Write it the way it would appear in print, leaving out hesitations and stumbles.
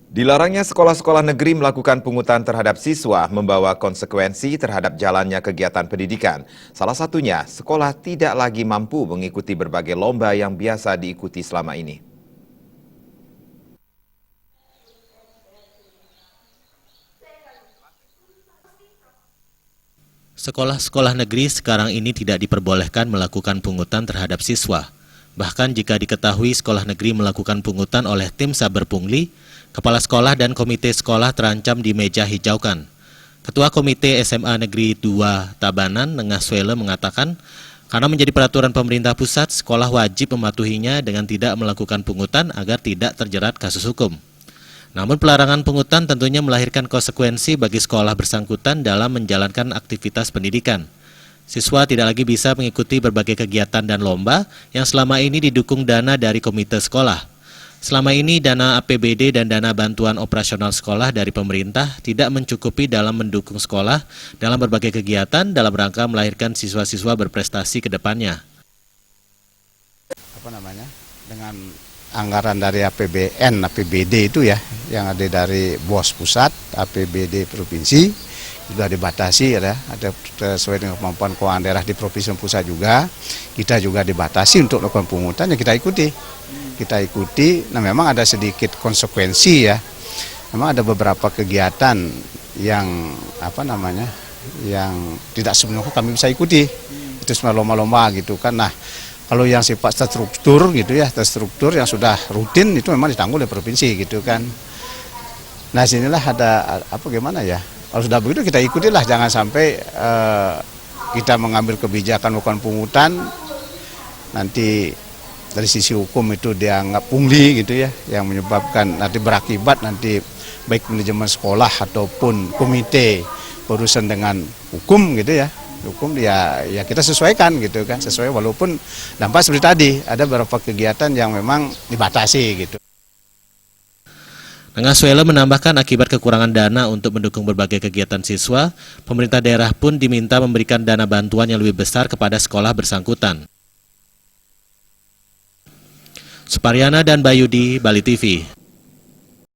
Dilarangnya sekolah-sekolah negeri melakukan pungutan terhadap siswa membawa konsekuensi terhadap jalannya kegiatan pendidikan. Salah satunya, sekolah tidak lagi mampu mengikuti berbagai lomba yang biasa diikuti selama ini. Sekolah-sekolah negeri sekarang ini tidak diperbolehkan melakukan pungutan terhadap siswa. Bahkan jika diketahui sekolah negeri melakukan pungutan oleh tim saber pungli, kepala sekolah dan komite sekolah terancam di meja hijaukan. Ketua Komite SMA Negeri 2 Tabanan, Nengah Swele mengatakan, karena menjadi peraturan pemerintah pusat, sekolah wajib mematuhinya dengan tidak melakukan pungutan agar tidak terjerat kasus hukum. Namun pelarangan pungutan tentunya melahirkan konsekuensi bagi sekolah bersangkutan dalam menjalankan aktivitas pendidikan. Siswa tidak lagi bisa mengikuti berbagai kegiatan dan lomba yang selama ini didukung dana dari komite sekolah. Selama ini dana APBD dan dana bantuan operasional sekolah dari pemerintah tidak mencukupi dalam mendukung sekolah dalam berbagai kegiatan dalam rangka melahirkan siswa-siswa berprestasi ke depannya. Dengan anggaran dari APBN, APBD itu ya, yang ada dari BOS pusat, APBD provinsi, sudah dibatasi ya, ada sesuai dengan kemampuan keuangan daerah di provinsi pusat juga, kita juga dibatasi untuk melakukan pungutan, ya kita ikuti, nah memang ada sedikit konsekuensi ya, memang ada beberapa kegiatan yang yang tidak sepenuhnya kami bisa ikuti, itu semua lomba-lomba gitu kan, nah kalau yang sifat terstruktur gitu ya, terstruktur yang sudah rutin itu memang ditanggung oleh provinsi gitu kan. Nah sinilah ada gimana ya, kalau sudah begitu kita ikutilah, jangan sampai kita mengambil kebijakan melakukan pungutan, nanti dari sisi hukum itu dianggap pungli gitu ya, yang menyebabkan nanti berakibat nanti baik manajemen sekolah ataupun komite berurusan dengan hukum gitu ya. Hukum ya kita sesuaikan gitu kan, sesuai walaupun dampak seperti tadi ada beberapa kegiatan yang memang dibatasi gitu. Nengah Swele menambahkan akibat kekurangan dana untuk mendukung berbagai kegiatan siswa, pemerintah daerah pun diminta memberikan dana bantuan yang lebih besar kepada sekolah bersangkutan. Suparyana dan Bayudi, Bali TV.